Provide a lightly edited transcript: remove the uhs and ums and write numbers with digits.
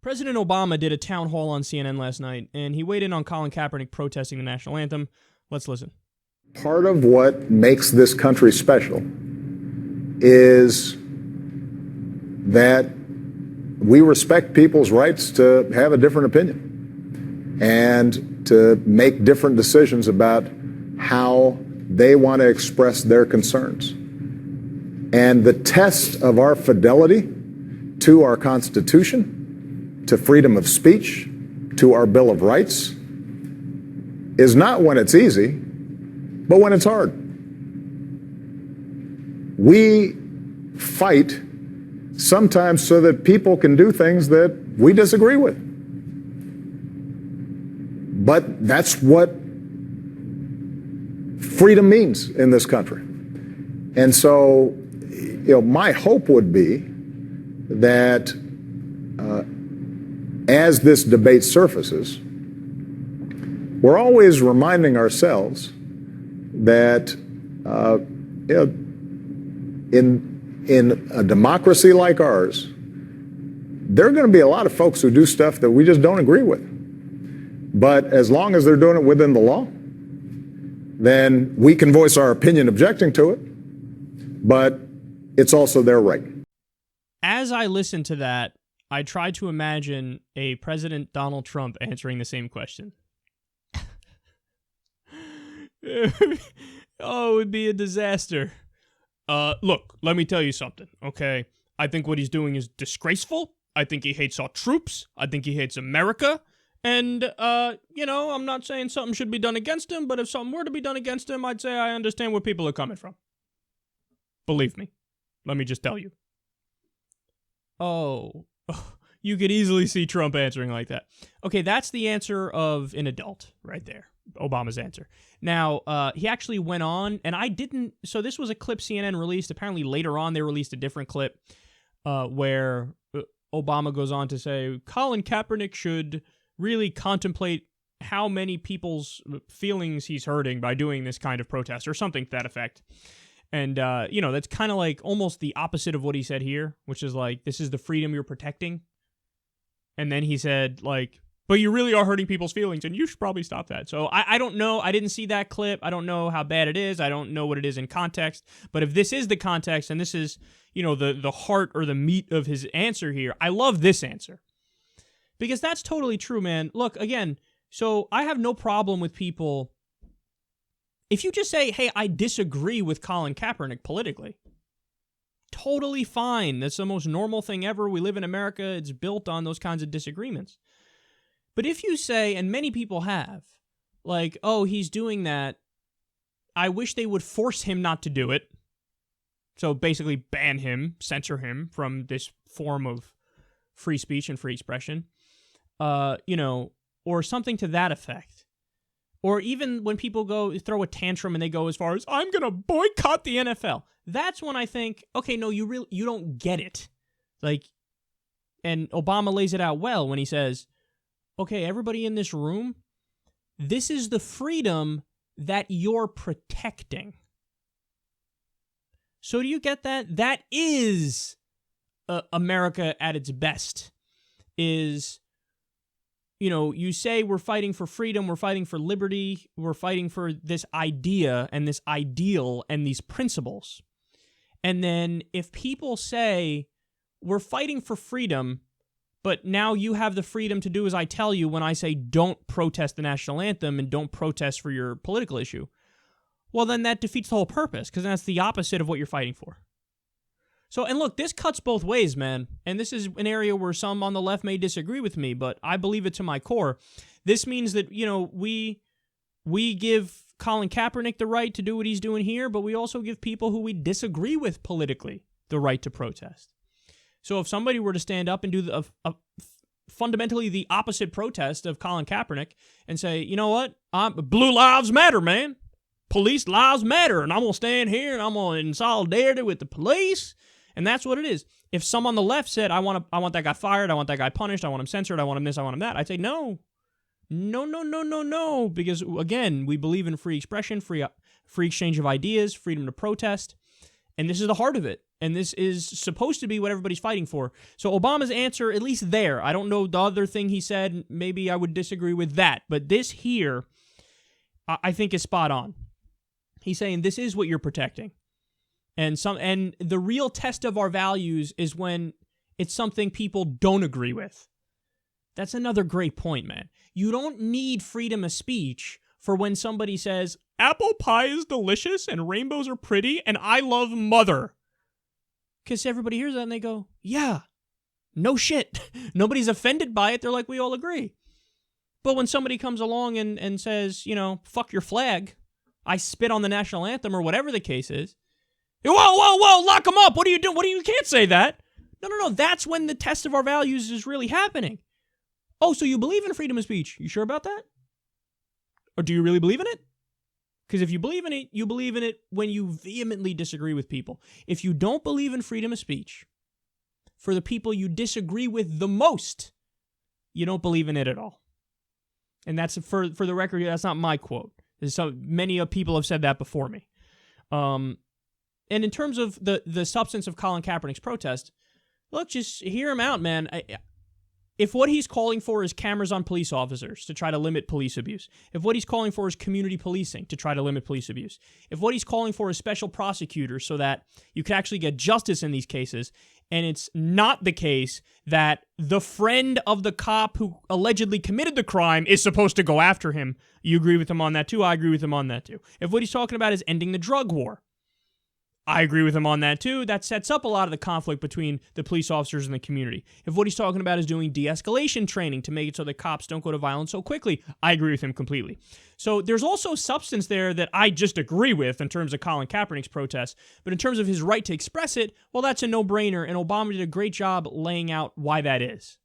President Obama did a town hall on CNN last night, and he weighed in on Colin Kaepernick protesting the national anthem. Let's listen. Part of what makes this country special is that we respect people's rights to have a different opinion and to make different decisions about how they want to express their concerns. And the test of our fidelity to our Constitution, to freedom of speech, to our Bill of Rights, is not when it's easy, but when it's hard. We fight sometimes so that people can do things that we disagree with. But that's what freedom means in this country. And so, my hope would be that as this debate surfaces, we're always reminding ourselves that in a democracy like ours, there are going to be a lot of folks who do stuff that we just don't agree with. But as long as they're doing it within the law, then we can voice our opinion objecting to it, but it's also their right. As I listened to that, I tried to imagine a President Donald Trump answering the same question. Oh, it would be a disaster. Look, let me tell you something, okay? I think what he's doing is disgraceful. I think he hates our troops. I think he hates America. And, I'm not saying something should be done against him, but if something were to be done against him, I'd say I understand where people are coming from. Believe me. Let me just tell you. Oh, you could easily see Trump answering like that. Okay, that's the answer of an adult right there. Obama's answer. Now, he actually went on, and I didn't, so this was a clip CNN released. Apparently later on they released a different clip where Obama goes on to say, Colin Kaepernick should really contemplate how many people's feelings he's hurting by doing this kind of protest, or something to that effect. And, that's kind of like almost the opposite of what he said here, which is like, this is the freedom you're protecting. And then he said, like, but you really are hurting people's feelings, and you should probably stop that. So I don't know. I didn't see that clip. I don't know how bad it is. I don't know what it is in context. But if this is the context, and this is, the heart or the meat of his answer here, I love this answer. Because that's totally true, man. Look, again, so I have no problem with people. If you just say, hey, I disagree with Colin Kaepernick politically, totally fine. That's the most normal thing ever. We live in America. It's built on those kinds of disagreements. But if you say, and many people have, like, oh, he's doing that, I wish they would force him not to do it. So basically ban him, censor him from this form of free speech and free expression, or something to that effect. Or even when people go throw a tantrum and they go as far as, I'm going to boycott the NFL. That's when I think, okay, no, you don't get it. Like, and Obama lays it out well when he says, okay, everybody in this room, this is the freedom that you're protecting. So do you get that? That is America at its best. Is, you say we're fighting for freedom, we're fighting for liberty, we're fighting for this idea and this ideal and these principles. And then if people say, we're fighting for freedom, but now you have the freedom to do as I tell you when I say don't protest the national anthem and don't protest for your political issue, well, then that defeats the whole purpose, because that's the opposite of what you're fighting for. So, and look, this cuts both ways, man. And this is an area where some on the left may disagree with me, but I believe it to my core. This means that, we give Colin Kaepernick the right to do what he's doing here, but we also give people who we disagree with politically the right to protest. So if somebody were to stand up and do fundamentally the opposite protest of Colin Kaepernick and say, you know what, Blue Lives Matter, man. Police lives matter, and I'm going to stand here and I'm going to in solidarity with the police, and that's what it is. If some on the left said, I want that guy fired, I want that guy punished, I want him censored, I want him this, I want him that, I'd say no, because, again, we believe in free expression, free exchange of ideas, freedom to protest, and this is the heart of it. And this is supposed to be what everybody's fighting for. So Obama's answer, at least there, I don't know the other thing he said, maybe I would disagree with that, but this here, I think is spot on. He's saying this is what you're protecting. And the real test of our values is when it's something people don't agree with. That's another great point, man. You don't need freedom of speech for when somebody says, apple pie is delicious and rainbows are pretty and I love mother. Because everybody hears that and they go, yeah, no shit. Nobody's offended by it. They're like, we all agree. But when somebody comes along and says, fuck your flag, I spit on the national anthem or whatever the case is, whoa, lock them up. What are you doing? You can't say that. No. That's when the test of our values is really happening. Oh, so you believe in freedom of speech. You sure about that? Or do you really believe in it? Because if you believe in it, you believe in it when you vehemently disagree with people. If you don't believe in freedom of speech, for the people you disagree with the most, you don't believe in it at all. And that's, for the record, that's not my quote. Many people have said that before me. And in terms of the substance of Colin Kaepernick's protest, look, just hear him out, man. If what he's calling for is cameras on police officers to try to limit police abuse, if what he's calling for is community policing to try to limit police abuse, if what he's calling for is special prosecutors so that you can actually get justice in these cases, and it's not the case that the friend of the cop who allegedly committed the crime is supposed to go after him, you agree with him on that too? I agree with him on that too. If what he's talking about is ending the drug war, I agree with him on that too. That sets up a lot of the conflict between the police officers and the community. If what he's talking about is doing de-escalation training to make it so that cops don't go to violence so quickly, I agree with him completely. So there's also substance there that I just agree with in terms of Colin Kaepernick's protest, but in terms of his right to express it, well, that's a no-brainer, and Obama did a great job laying out why that is.